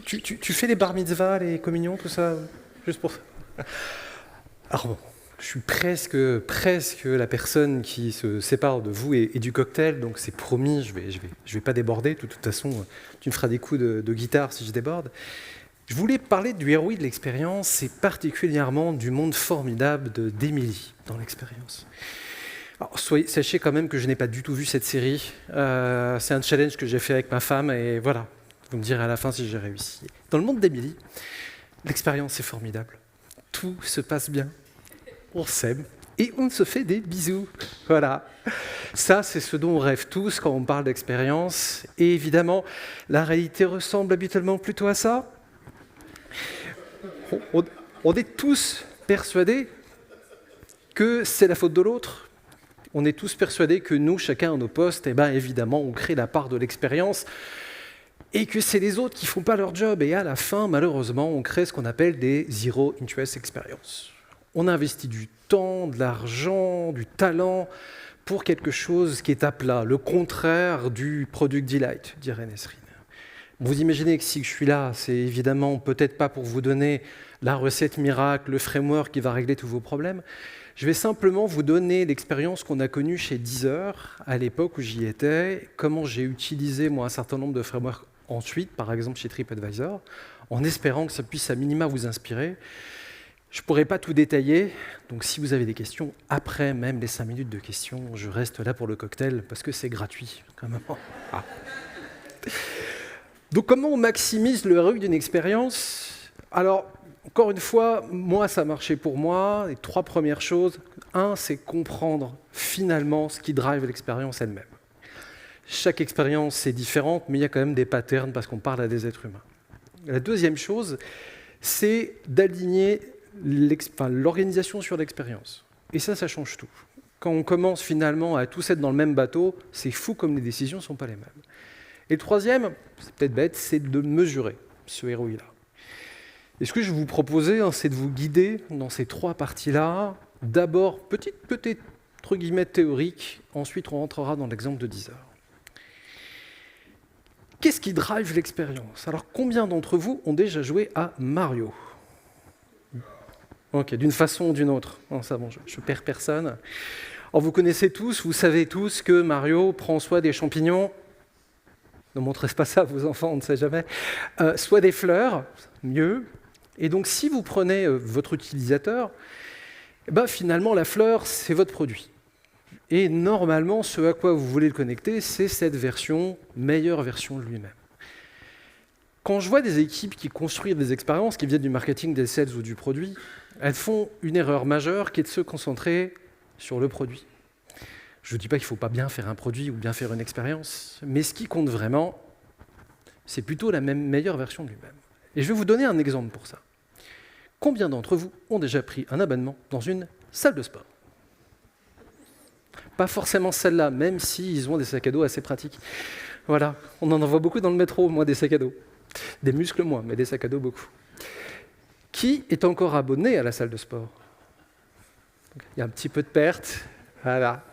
Tu fais les bar mitzvahs, les communions, tout ça, juste pour ça. Alors bon, je suis presque la personne qui se sépare de vous et du cocktail, donc c'est promis, je vais pas déborder. De toute façon, tu me feras des coups de guitare si je déborde. Je voulais parler du ROI de l'expérience et particulièrement du monde formidable d'Emily dans l'expérience. Alors, sachez quand même que je n'ai pas du tout vu cette série. C'est un challenge que j'ai fait avec ma femme et voilà, vous me direz à la fin si j'ai réussi. Dans le monde d'Emily, l'expérience est formidable. Tout se passe bien, on s'aime et on se fait des bisous. Voilà, ça c'est ce dont on rêve tous quand on parle d'expérience. Et évidemment, la réalité ressemble habituellement plutôt à ça. On est tous persuadés que c'est la faute de l'autre. On est tous persuadés que nous, chacun à nos postes, évidemment, on crée la part de l'expérience et que c'est les autres qui ne font pas leur job. Et à la fin, malheureusement, on crée ce qu'on appelle des zero interest experiences. On investit du temps, de l'argent, du talent pour quelque chose qui est à plat, le contraire du product delight, dirait Nesrine. Vous imaginez que si je suis là, c'est évidemment peut-être pas pour vous donner la recette miracle, le framework qui va régler tous vos problèmes. Je vais simplement vous donner l'expérience qu'on a connue chez Deezer à l'époque où j'y étais, comment j'ai utilisé moi un certain nombre de frameworks ensuite, par exemple chez TripAdvisor, en espérant que ça puisse à minima vous inspirer. Je ne pourrai pas tout détailler, donc si vous avez des questions, après même les 5 minutes de questions, je reste là pour le cocktail parce que c'est gratuit quand même. Ah. Donc comment on maximise le ROI d'une expérience? Alors, encore une fois, moi, ça a marché pour moi. Les 3 premières choses. 1, c'est comprendre finalement ce qui drive l'expérience elle-même. Chaque expérience est différente, mais il y a quand même des patterns parce qu'on parle à des êtres humains. La deuxième chose, c'est d'aligner l'organisation sur l'expérience. Et ça change tout. Quand on commence finalement à tous être dans le même bateau, c'est fou comme les décisions ne sont pas les mêmes. Et le troisième, c'est peut-être bête, c'est de mesurer ce ROI-là. Et ce que je vais vous proposer, c'est de vous guider dans ces 3 parties-là. D'abord, petite entre guillemets théorique, ensuite on rentrera dans l'exemple de Deezer. Qu'est-ce qui drive l'expérience? Alors, combien d'entre vous ont déjà joué à Mario? Ok, d'une façon ou d'une autre. Non, ça, bon, je perds personne. Alors, vous connaissez tous, vous savez tous que Mario prend soit des champignons, ne montrez pas ça à vos enfants, on ne sait jamais, soit des fleurs, mieux. Et donc, si vous prenez votre utilisateur, finalement, la fleur, c'est votre produit. Et normalement, ce à quoi vous voulez le connecter, c'est cette meilleure version de lui-même. Quand je vois des équipes qui construisent des expériences qui viennent du marketing, des sales ou du produit, elles font une erreur majeure qui est de se concentrer sur le produit. Je ne dis pas qu'il ne faut pas bien faire un produit ou bien faire une expérience, mais ce qui compte vraiment, c'est plutôt la meilleure version de lui-même. Et je vais vous donner un exemple pour ça. Combien d'entre vous ont déjà pris un abonnement dans une salle de sport? Pas forcément celle-là, même s'ils ont des sacs à dos assez pratiques. Voilà, on en voit beaucoup dans le métro, moi, des sacs à dos. Des muscles moins, mais des sacs à dos beaucoup. Qui est encore abonné à la salle de sport? Il y a un petit peu de perte. Voilà.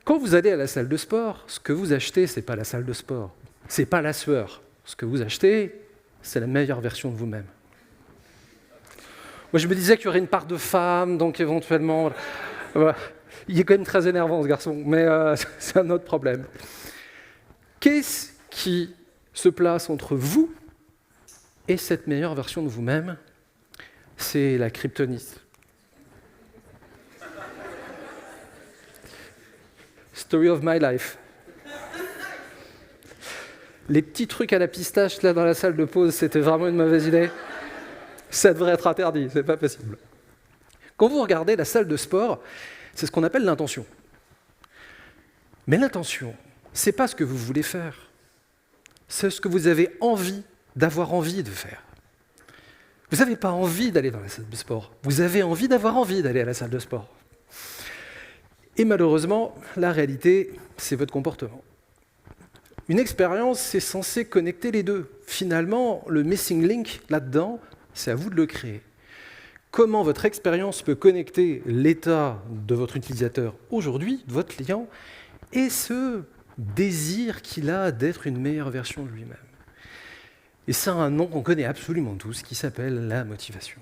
Quand vous allez à la salle de sport, ce que vous achetez, ce n'est pas la salle de sport. Ce n'est pas la sueur. Ce que vous achetez, c'est la meilleure version de vous-même. Moi, je me disais qu'il y aurait une part de femme, donc éventuellement... Voilà. Il est quand même très énervant, ce garçon, mais c'est un autre problème. Qu'est-ce qui se place entre vous et cette meilleure version de vous-même? C'est la kryptonite. Story of my life. Les petits trucs à la pistache là dans la salle de pause, c'était vraiment une mauvaise idée. Ça devrait être interdit, c'est pas possible. Quand vous regardez la salle de sport, c'est ce qu'on appelle l'intention. Mais l'intention, c'est pas ce que vous voulez faire. C'est ce que vous avez envie d'avoir envie de faire. Vous n'avez pas envie d'aller dans la salle de sport. Vous avez envie d'avoir envie d'aller à la salle de sport. Et malheureusement, la réalité, c'est votre comportement. Une expérience, c'est censé connecter les deux. Finalement, le missing link là-dedans, c'est à vous de le créer. Comment votre expérience peut connecter l'état de votre utilisateur aujourd'hui, de votre client, et ce désir qu'il a d'être une meilleure version de lui-même. Et ça a un nom qu'on connaît absolument tous, qui s'appelle la motivation.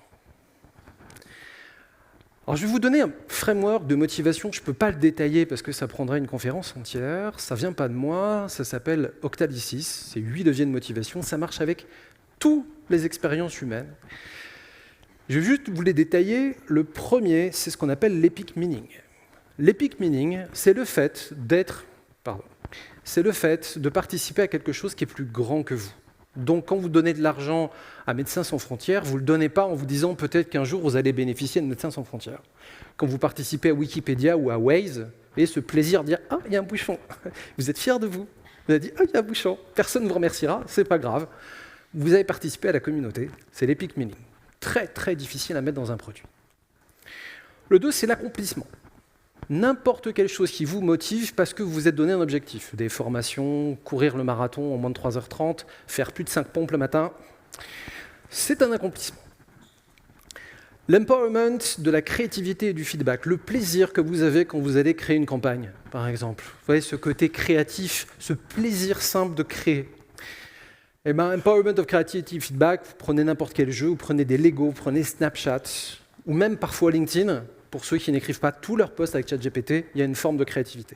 Alors, je vais vous donner un framework de motivation. Je ne peux pas le détailler parce que ça prendrait une conférence entière. Ça ne vient pas de moi. Ça s'appelle Octalysis. C'est 8 leviers de motivation. Ça marche avec toutes les expériences humaines. Je vais juste vous les détailler. Le premier, c'est ce qu'on appelle l'epic meaning. L'epic meaning, c'est le fait de participer à quelque chose qui est plus grand que vous. Donc, quand vous donnez de l'argent à Médecins sans frontières, vous ne le donnez pas en vous disant peut-être qu'un jour vous allez bénéficier de Médecins sans frontières. Quand vous participez à Wikipédia ou à Waze, vous avez ce plaisir de dire « Ah, il y a un bouchon !» Vous êtes fiers de vous. Vous avez dit « Ah, il y a un bouchon !» Personne ne vous remerciera, c'est pas grave. Vous avez participé à la communauté, c'est l'epic meaning. Très, très difficile à mettre dans un produit. Le 2, c'est l'accomplissement. N'importe quelle chose qui vous motive parce que vous vous êtes donné un objectif. Des formations, courir le marathon en moins de 3h30, faire plus de 5 pompes le matin, c'est un accomplissement. L'empowerment de la créativité et du feedback, le plaisir que vous avez quand vous allez créer une campagne, par exemple. Vous voyez, ce côté créatif, ce plaisir simple de créer. Eh bien, empowerment of creativity feedback, vous prenez n'importe quel jeu, vous prenez des Lego, vous prenez Snapchat, ou même parfois LinkedIn. Pour ceux qui n'écrivent pas tous leurs posts avec ChatGPT, il y a une forme de créativité.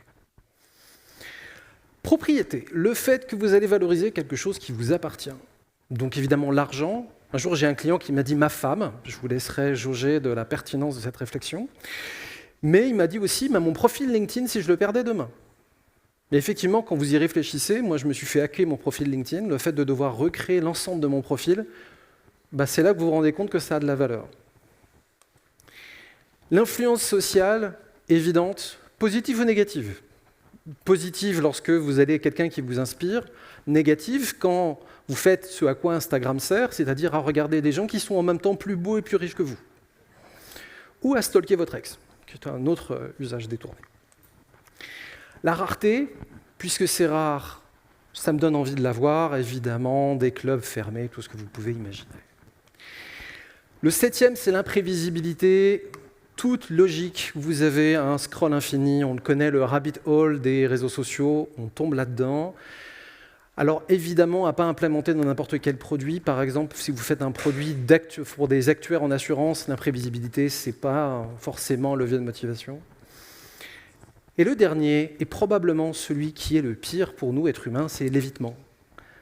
Propriété, le fait que vous allez valoriser quelque chose qui vous appartient. Donc évidemment l'argent. Un jour, j'ai un client qui m'a dit « ma femme », je vous laisserai jauger de la pertinence de cette réflexion. Mais il m'a dit aussi « mon profil LinkedIn si je le perdais demain ». Et effectivement, quand vous y réfléchissez, moi je me suis fait hacker mon profil LinkedIn, le fait de devoir recréer l'ensemble de mon profil, c'est là que vous vous rendez compte que ça a de la valeur. L'influence sociale, évidente, positive ou négative. Positive lorsque vous avez quelqu'un qui vous inspire, négative quand vous faites ce à quoi Instagram sert, c'est-à-dire à regarder des gens qui sont en même temps plus beaux et plus riches que vous. Ou à stalker votre ex, qui est un autre usage détourné. La rareté, puisque c'est rare, ça me donne envie de l'avoir, évidemment, des clubs fermés, tout ce que vous pouvez imaginer. Le 7e, c'est l'imprévisibilité. Toute logique, vous avez un scroll infini, on le connaît, le rabbit hole des réseaux sociaux, on tombe là-dedans. Alors évidemment, à ne pas implémenter dans n'importe quel produit, par exemple, si vous faites un produit pour des actuaires en assurance, l'imprévisibilité, ce n'est pas forcément un levier de motivation. Et le dernier, et probablement celui qui est le pire pour nous, êtres humains, c'est l'évitement.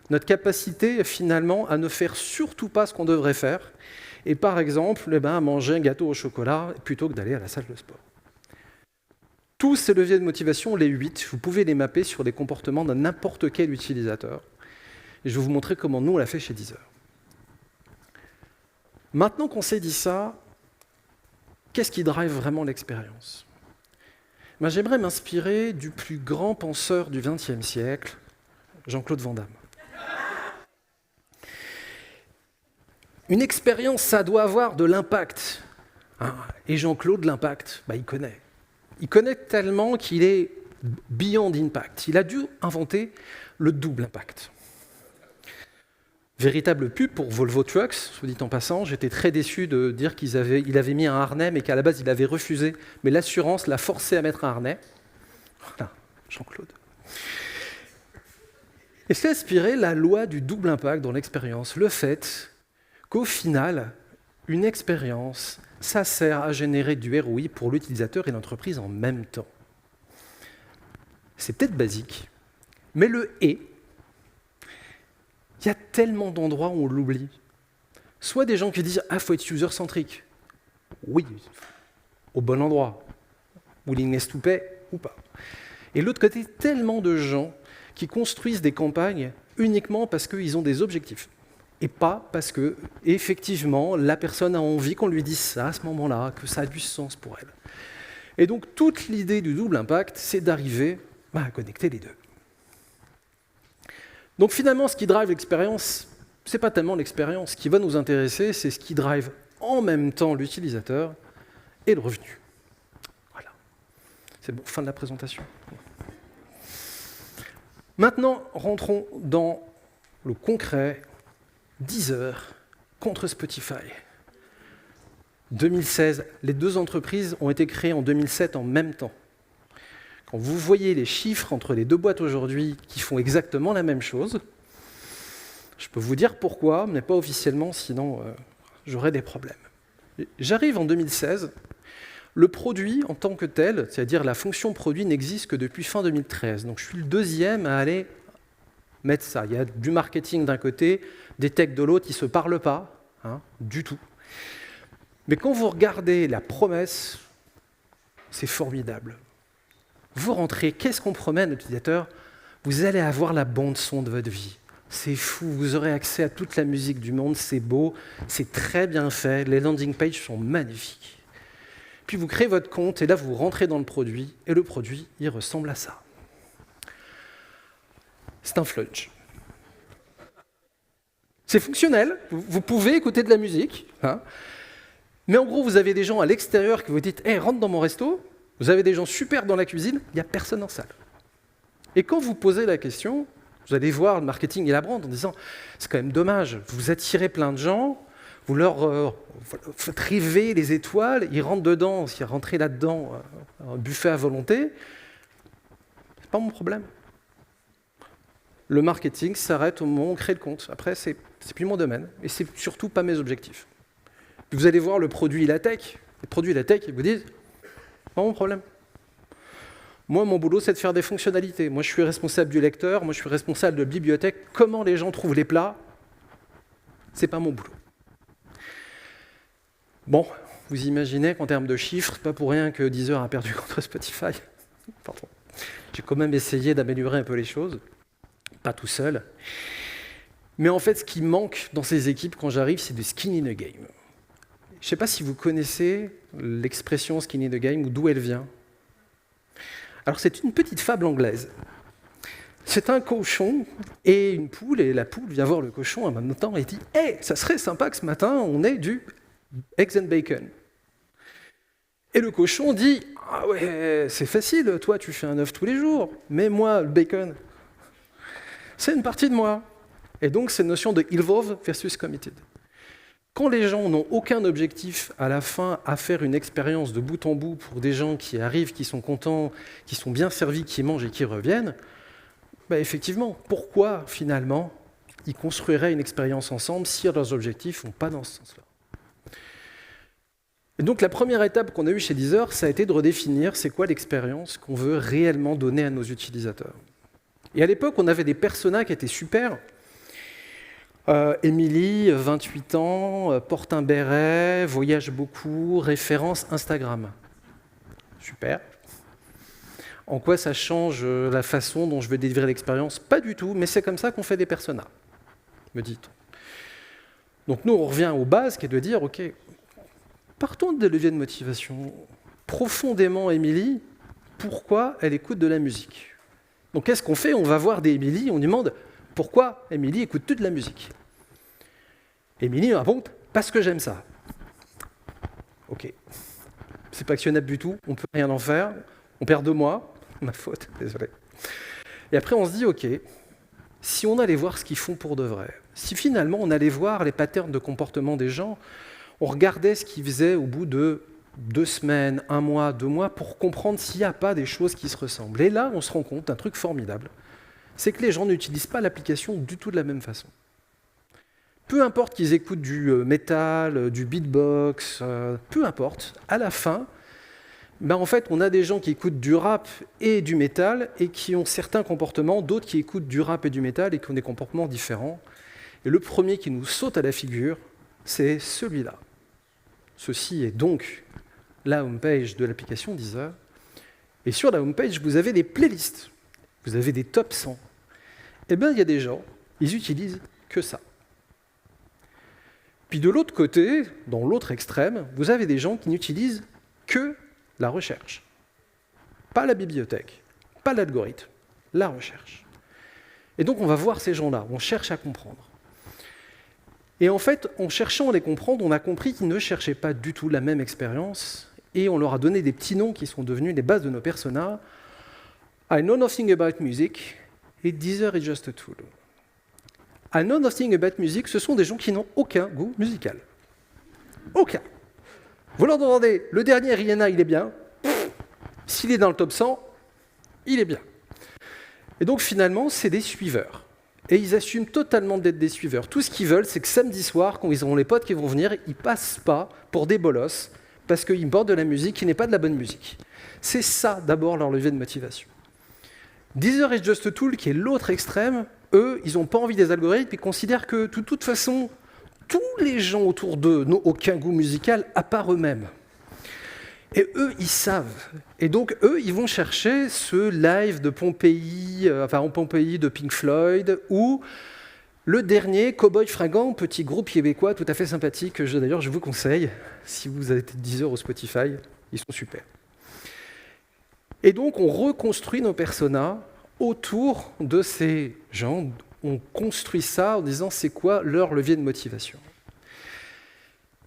Notre capacité, finalement, à ne faire surtout pas ce qu'on devrait faire, et par exemple, manger un gâteau au chocolat plutôt que d'aller à la salle de sport. Tous ces leviers de motivation, les 8, vous pouvez les mapper sur les comportements de n'importe quel utilisateur. Et je vais vous montrer comment nous, on l'a fait chez Deezer. Maintenant qu'on s'est dit ça, qu'est-ce qui drive vraiment l'expérience ? J'aimerais m'inspirer du plus grand penseur du XXe siècle, Jean-Claude Van Damme. Une expérience, ça doit avoir de l'impact. Et Jean-Claude, l'impact, il connaît. Il connaît tellement qu'il est beyond impact. Il a dû inventer le double impact. Véritable pub pour Volvo Trucks, soit dit en passant. J'étais très déçu de dire qu'il avait mis un harnais, mais qu'à la base, il avait refusé. Mais l'assurance l'a forcé à mettre un harnais. Voilà, Jean-Claude. Et c'est inspiré la loi du double impact dans l'expérience. Le fait qu'au final, une expérience, ça sert à générer du ROI pour l'utilisateur et l'entreprise en même temps. C'est peut-être basique, mais le « et », il y a tellement d'endroits où on l'oublie. Soit des gens qui disent « Ah, il faut être user-centrique ». Oui, au bon endroit. Willingness to pay ou pas. Et de l'autre côté, tellement de gens qui construisent des campagnes uniquement parce qu'ils ont des objectifs. Et pas parce que, effectivement, la personne a envie qu'on lui dise ça à ce moment-là, que ça a du sens pour elle. Et donc, toute l'idée du double impact, c'est d'arriver à connecter les deux. Donc finalement, ce qui drive l'expérience, ce n'est pas tellement l'expérience. Ce qui va nous intéresser, c'est ce qui drive en même temps l'utilisateur et le revenu. Voilà. C'est bon, fin de la présentation. Maintenant, rentrons dans le concret. Deezer contre Spotify. 2016, les deux entreprises ont été créées en 2007 en même temps. Quand vous voyez les chiffres entre les deux boîtes aujourd'hui qui font exactement la même chose, je Je peux vous dire pourquoi, mais pas officiellement, sinon j'aurais des problèmes. J'arrive en 2016. Le produit en tant que tel, c'est-à-dire la fonction produit, n'existe que depuis fin 2013. Donc je suis le deuxième à aller mettre ça. Il y a du marketing d'un côté, des techs de l'autre, ils ne se parlent pas, du tout. Mais quand vous regardez la promesse, c'est formidable. Vous rentrez, qu'est-ce qu'on promet à l'utilisateur? Vous allez avoir la bande-son de votre vie. C'est fou, vous aurez accès à toute la musique du monde, c'est beau, c'est très bien fait, les landing pages sont magnifiques. Puis vous créez votre compte, et là vous rentrez dans le produit, et le produit, il ressemble à ça. C'est un flunch. C'est fonctionnel, vous pouvez écouter de la musique, mais en gros, vous avez des gens à l'extérieur qui vous dites « Hey, rentre dans mon resto », vous avez des gens super dans la cuisine, il n'y a personne en salle. Et quand vous posez la question, vous allez voir le marketing et la brand en disant « C'est quand même dommage, vous attirez plein de gens, vous leur faites rêver les étoiles, ils rentrent dedans, s'ils rentrent là-dedans, un buffet à volonté, c'est pas mon problème. » Le marketing s'arrête au moment où on crée le compte. Après, c'est plus mon domaine, et c'est surtout pas mes objectifs. Puis vous allez voir le produit et la tech. Les produits et la tech, ils vous disent « Pas mon problème. Moi, mon boulot, c'est de faire des fonctionnalités. Moi, je suis responsable du lecteur, moi, je suis responsable de la bibliothèque. Comment les gens trouvent les plats, c'est pas mon boulot. » Bon, vous imaginez qu'en termes de chiffres, pas pour rien que Deezer a perdu contre Spotify. Pardon. J'ai quand même essayé d'améliorer un peu les choses, pas tout seul. Mais en fait, ce qui manque dans ces équipes quand j'arrive, c'est du skin in the game. Je ne sais pas si vous connaissez l'expression skin in the game ou d'où elle vient. Alors, c'est une petite fable anglaise. C'est un cochon et une poule, et la poule vient voir le cochon un même temps et dit « Hey, ça serait sympa que ce matin, on ait du eggs and bacon. » Et le cochon dit « Ah ouais, c'est facile, toi tu fais un œuf tous les jours, mais moi, le bacon, c'est une partie de moi. » Et donc, c'est une notion de involve versus committed. Quand les gens n'ont aucun objectif à la fin à faire une expérience de bout en bout pour des gens qui arrivent, qui sont contents, qui sont bien servis, qui mangent et qui reviennent, effectivement, pourquoi finalement ils construiraient une expérience ensemble si leurs objectifs ne vont pas dans ce sens-là? Et donc la première étape qu'on a eue chez Deezer, ça a été de redéfinir c'est quoi l'expérience qu'on veut réellement donner à nos utilisateurs. Et à l'époque, on avait des personas qui étaient super. Émilie, 28 ans, porte un béret, voyage beaucoup, référence Instagram. Super. En quoi ça change la façon dont je vais délivrer l'expérience? Pas du tout, mais c'est comme ça qu'on fait des personas, me dit-on. Donc nous, on revient aux bases, qui est de dire, OK, partons des leviers de motivation. Profondément, Émilie, pourquoi elle écoute de la musique? Donc qu'est-ce qu'on fait? On va voir des Émilie, on lui demande pourquoi Émilie écoute toute de la musique. Émilie répond parce que j'aime ça. Ok, c'est pas actionnable du tout, on peut rien en faire, on perd 2 mois, ma faute, désolé. Et après on se dit ok, si on allait voir ce qu'ils font pour de vrai, si finalement on allait voir les patterns de comportement des gens, on regardait ce qu'ils faisaient au bout de 2 semaines, 1 mois, 2 mois, pour comprendre s'il n'y a pas des choses qui se ressemblent. Et là, on se rend compte d'un truc formidable, c'est que les gens n'utilisent pas l'application du tout de la même façon. Peu importe qu'ils écoutent du métal, du beatbox, peu importe, à la fin, en fait, on a des gens qui écoutent du rap et du métal et qui ont certains comportements, d'autres qui écoutent du rap et du métal et qui ont des comportements différents. Et le premier qui nous saute à la figure, c'est celui-là. Ceci est donc la homepage de l'application Deezer. Et sur la homepage, vous avez des playlists, vous avez des top 100. Eh bien, il y a des gens, ils utilisent que ça. Puis de l'autre côté, dans l'autre extrême, vous avez des gens qui n'utilisent que la recherche. Pas la bibliothèque, pas l'algorithme, la recherche. Et donc on va voir ces gens-là, on cherche à comprendre. Et en fait, en cherchant à les comprendre, on a compris qu'ils ne cherchaient pas du tout la même expérience, et on leur a donné des petits noms qui sont devenus les bases de nos personas. I know nothing about music, et Deezer is just a tool. I know nothing about music, ce sont des gens qui n'ont aucun goût musical. Aucun. Vous leur demandez, le dernier Rihanna, il est bien. S'il est dans le top 100, il est bien. Et donc finalement, c'est des suiveurs. Et ils assument totalement d'être des suiveurs. Tout ce qu'ils veulent, c'est que samedi soir, quand ils auront les potes qui vont venir, ils ne passent pas pour des bolosses parce qu'ils portent de la musique qui n'est pas de la bonne musique. C'est ça, d'abord, leur levier de motivation. Deezer et Just a Tool, qui est l'autre extrême, eux, ils n'ont pas envie des algorithmes, ils considèrent que, de toute façon, tous les gens autour d'eux n'ont aucun goût musical à part eux-mêmes. Et eux, ils savent. Et donc, eux, ils vont chercher ce live de Pompéi, en Pompéi de Pink Floyd, ou le dernier, Cowboy Fringant, petit groupe québécois tout à fait sympathique, que d'ailleurs je vous conseille, si vous avez 10 heures au Spotify, ils sont super. Et donc, on reconstruit nos personas autour de ces gens. On construit ça en disant c'est quoi leur levier de motivation.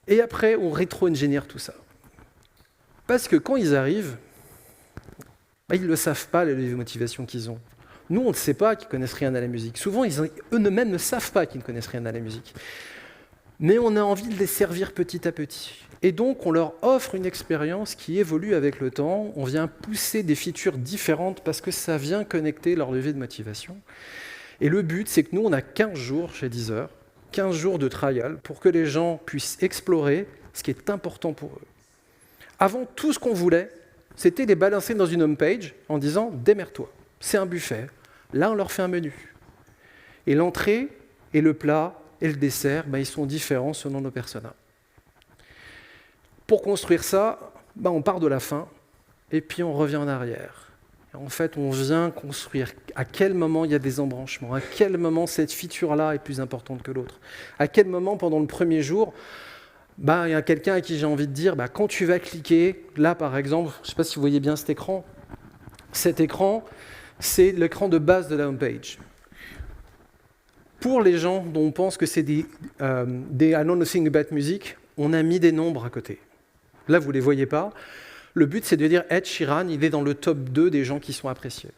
Et après, on rétro-ingénière tout ça. Parce que quand ils arrivent, ils ne le savent pas, les leviers de motivation qu'ils ont. Nous, on ne sait pas qu'ils ne connaissent rien à la musique. Souvent, eux-mêmes ne savent pas qu'ils ne connaissent rien à la musique. Mais on a envie de les servir petit à petit. Et donc, on leur offre une expérience qui évolue avec le temps. On vient pousser des features différentes parce que ça vient connecter leur levier de motivation. Et le but, c'est que nous, on a 15 jours chez Deezer, 15 jours de trial pour que les gens puissent explorer ce qui est important pour eux. Avant, tout ce qu'on voulait, c'était les balancer dans une homepage en disant « démerde-toi, c'est un buffet ». Là, on leur fait un menu. Et l'entrée et le plat et le dessert, ils sont différents selon nos personas. Pour construire ça, on part de la fin et puis on revient en arrière. Et en fait, on vient construire à quel moment il y a des embranchements, à quel moment cette feature-là est plus importante que l'autre, à quel moment, pendant le premier jour, il y a quelqu'un à qui j'ai envie de dire, quand tu vas cliquer, là par exemple, je ne sais pas si vous voyez bien cet écran, c'est l'écran de base de la homepage. Pour les gens dont on pense que c'est des I know nothing about music, on a mis des nombres à côté. Là, vous ne les voyez pas. Le but, c'est de dire Ed Sheeran, il est dans le top 2 des gens qui sont appréciés.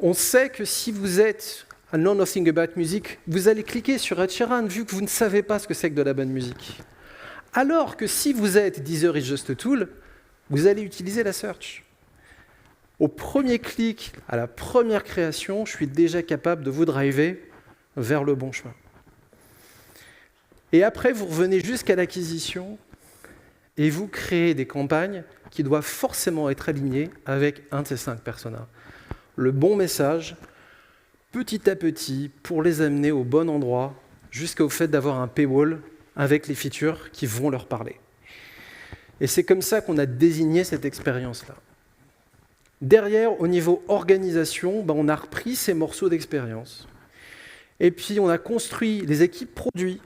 On sait que si vous êtes I know nothing about music, vous allez cliquer sur Ed Sheeran, vu que vous ne savez pas ce que c'est que de la bonne musique. Alors que si vous êtes Deezer is Just a Tool, vous allez utiliser la search. Au premier clic, à la première création, je suis déjà capable de vous driver vers le bon chemin. Et après, vous revenez jusqu'à l'acquisition et vous créez des campagnes qui doivent forcément être alignées avec un de ces 5 personas. Le bon message, petit à petit, pour les amener au bon endroit, jusqu'au fait d'avoir un paywall avec les features qui vont leur parler. Et c'est comme ça qu'on a désigné cette expérience-là. Derrière, au niveau organisation, on a repris ces morceaux d'expérience. Et puis, on a construit les équipes produits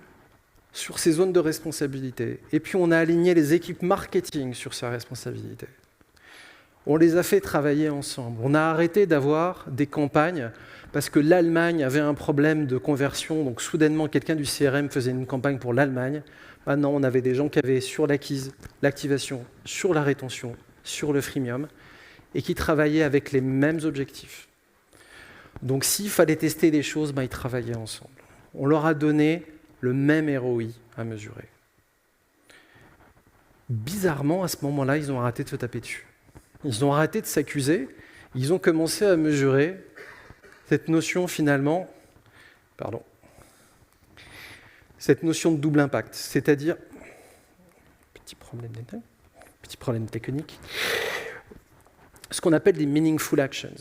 sur ces zones de responsabilité. Et puis, on a aligné les équipes marketing sur ces responsabilités. On les a fait travailler ensemble. On a arrêté d'avoir des campagnes parce que l'Allemagne avait un problème de conversion. Donc, soudainement, quelqu'un du CRM faisait une campagne pour l'Allemagne. Maintenant, on avait des gens qui avaient sur l'acquise, l'activation, sur la rétention, sur le freemium, et qui travaillaient avec les mêmes objectifs. Donc s'il fallait tester des choses, ils travaillaient ensemble. On leur a donné le même ROI à mesurer. Bizarrement, à ce moment-là, ils ont arrêté de se taper dessus. Ils ont arrêté de s'accuser. Ils ont commencé à mesurer cette notion finalement, cette notion de double impact, c'est-à-dire, petit problème technique, ce qu'on appelle des meaningful actions.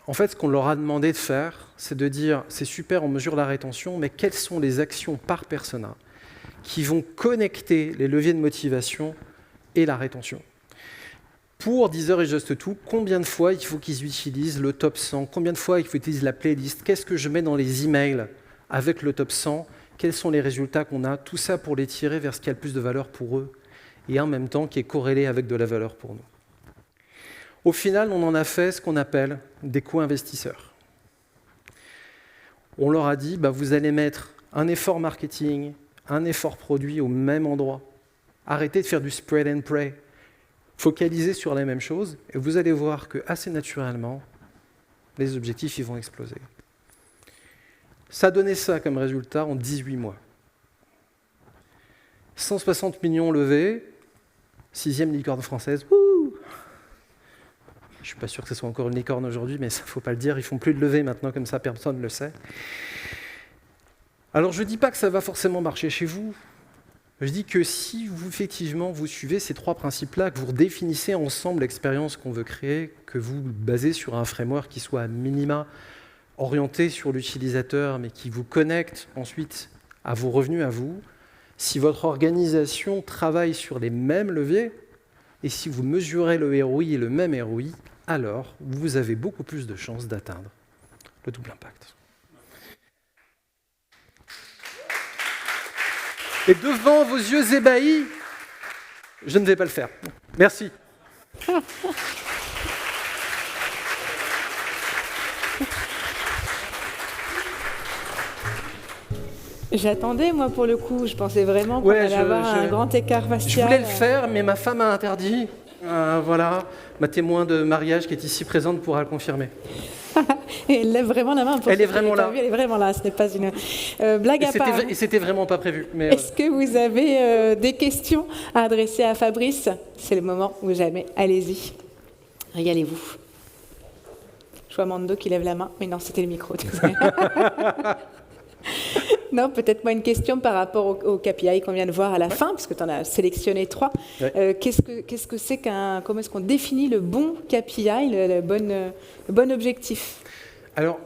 En fait, ce qu'on leur a demandé de faire, c'est de dire, c'est super, on mesure la rétention, mais quelles sont les actions par persona qui vont connecter les leviers de motivation et la rétention. Pour Deezer et Just a Tool, combien de fois il faut qu'ils utilisent le top 100, combien de fois il faut utiliser la playlist, qu'est-ce que je mets dans les emails avec le top 100, quels sont les résultats qu'on a, tout ça pour les tirer vers ce qui a le plus de valeur pour eux et en même temps qui est corrélé avec de la valeur pour nous. Au final, on en a fait ce qu'on appelle des co-investisseurs. On leur a dit, vous allez mettre un effort marketing, un effort produit au même endroit. Arrêtez de faire du spread and pray. Focalisez sur la même chose et vous allez voir que assez naturellement, les objectifs ils vont exploser. Ça donnait ça comme résultat en 18 mois. 160 millions levés, 6e licorne française. Wouh! Je ne suis pas sûr que ce soit encore une licorne aujourd'hui, mais ça, il ne faut pas le dire. Ils ne font plus de levée maintenant, comme ça, personne ne le sait. Alors, je ne dis pas que ça va forcément marcher chez vous. Je dis que si vous, effectivement, vous suivez ces 3 principes-là, que vous redéfinissez ensemble l'expérience qu'on veut créer, que vous basez sur un framework qui soit à minima orienté sur l'utilisateur, mais qui vous connecte ensuite à vos revenus à vous, si votre organisation travaille sur les mêmes leviers, et si vous mesurez le ROI et le même ROI, alors vous avez beaucoup plus de chances d'atteindre le double impact. Et devant vos yeux ébahis, je ne vais pas le faire. Merci. J'attendais, moi, pour le coup. Je pensais vraiment qu'on allait avoir un grand écart facial. Je voulais le faire, mais ma femme a interdit. Voilà, ma témoin de mariage qui est ici présente pourra le confirmer. Et elle lève vraiment la main. Elle est vraiment là. Elle est vraiment là, ce n'est pas une blague à part. Et c'était vraiment pas prévu. Est-ce que vous avez des questions à adresser à Fabrice? C'est le moment ou jamais. Allez-y. Régalez-vous. Je vois Mando qui lève la main. Mais non, c'était le micro. Non, peut-être moi une question par rapport au KPI qu'on vient de voir à la fin, parce que tu en as sélectionné 3. Ouais. Qu'est-ce que c'est comment est-ce qu'on définit le bon KPI, le bon objectif? Alors,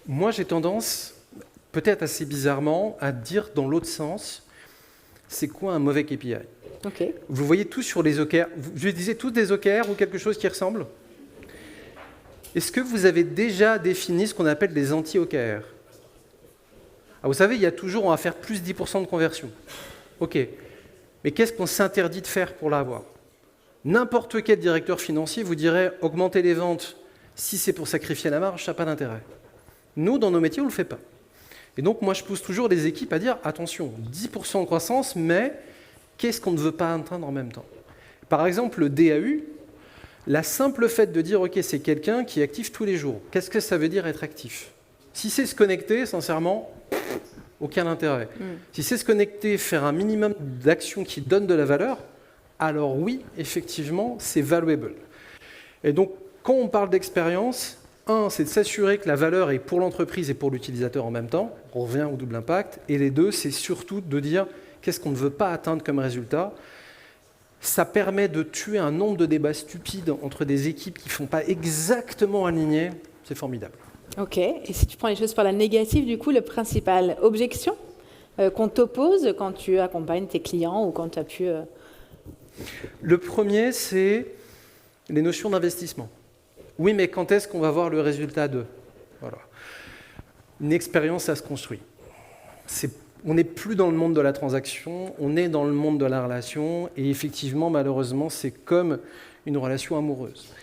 moi j'ai tendance, peut-être assez bizarrement, à dire dans l'autre sens, c'est quoi un mauvais KPI? Okay. Vous voyez tous sur les OKR, je disais tous des OKR ou quelque chose qui ressemble? Est-ce que vous avez déjà défini ce qu'on appelle des anti-OKR? Vous savez, il y a toujours, on va faire plus 10% de conversion. OK. Mais qu'est-ce qu'on s'interdit de faire pour l'avoir? N'importe quel directeur financier vous dirait augmenter les ventes, si c'est pour sacrifier la marge, ça n'a pas d'intérêt. Nous, dans nos métiers, on ne le fait pas. Et donc, moi, je pousse toujours les équipes à dire attention, 10% de croissance, mais qu'est-ce qu'on ne veut pas atteindre en même temps? Par exemple, le DAU, la simple fait de dire OK, c'est quelqu'un qui est actif tous les jours. Qu'est-ce que ça veut dire être actif? Si c'est se connecter, sincèrement, aucun intérêt. Si c'est se connecter, faire un minimum d'actions qui donnent de la valeur, alors oui, effectivement, c'est valuable. Et donc, quand on parle d'expérience, c'est de s'assurer que la valeur est pour l'entreprise et pour l'utilisateur en même temps. On revient au double impact. Et les deux, c'est surtout de dire qu'est-ce qu'on ne veut pas atteindre comme résultat. Ça permet de tuer un nombre de débats stupides entre des équipes qui ne font pas exactement alignées. C'est formidable. Ok, et si tu prends les choses par la négative, du coup, le principal, objection qu'on t'oppose quand tu accompagnes tes clients ou quand tu as pu... Le premier, c'est les notions d'investissement. Oui, mais quand est-ce qu'on va voir le résultat de... Voilà. Une expérience, ça se construit. On n'est plus dans le monde de la transaction, on est dans le monde de la relation, et effectivement, malheureusement, c'est comme une relation amoureuse.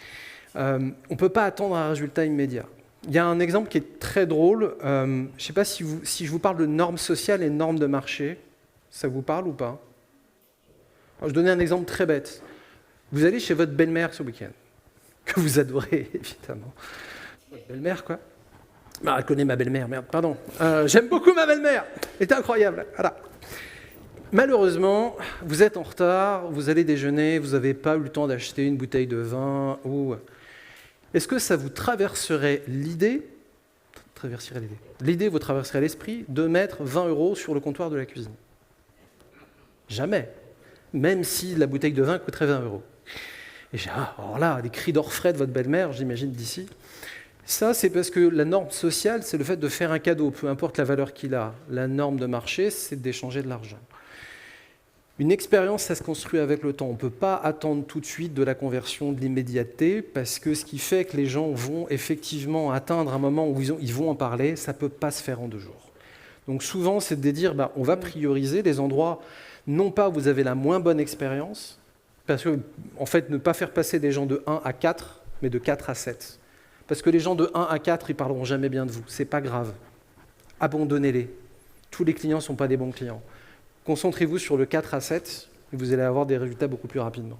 On ne peut pas attendre un résultat immédiat. Il y a un exemple qui est très drôle. Je ne sais pas si je vous parle de normes sociales et normes de marché. Ça vous parle ou pas? Alors, je vais donner un exemple très bête. Vous allez chez votre belle-mère ce week-end, que vous adorez, évidemment. Votre belle-mère, quoi. Elle connaît ma belle-mère, merde, pardon. J'aime beaucoup ma belle-mère. Elle est incroyable. Voilà. Malheureusement, vous êtes en retard, vous allez déjeuner, vous n'avez pas eu le temps d'acheter une bouteille de vin ou... Est-ce que ça vous traverserait l'idée vous traverserait l'esprit de mettre 20 € sur le comptoir de la cuisine? Jamais. Même si la bouteille de vin coûterait 20 €. Et j'ai alors là, des cris d'orfraie de votre belle-mère, j'imagine d'ici. Ça, c'est parce que la norme sociale, c'est le fait de faire un cadeau, peu importe la valeur qu'il a. La norme de marché, c'est d'échanger de l'argent. Une expérience, ça se construit avec le temps. On ne peut pas attendre tout de suite de la conversion, de l'immédiateté, parce que ce qui fait que les gens vont effectivement atteindre un moment où ils vont en parler, ça ne peut pas se faire en 2 jours. Donc souvent, c'est de dire, on va prioriser les endroits, non pas où vous avez la moins bonne expérience, parce que, en fait, ne pas faire passer des gens de 1 à 4, mais de 4 à 7. Parce que les gens de 1 à 4, ils ne parleront jamais bien de vous. Ce n'est pas grave. Abandonnez-les. Tous les clients ne sont pas des bons clients. Concentrez-vous sur le 4 à 7 et vous allez avoir des résultats beaucoup plus rapidement.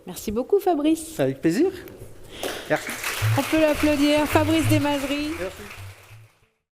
Merci beaucoup, Fabrice. Avec plaisir. Merci. On peut l'applaudir. Fabrice Desmazeries. Merci.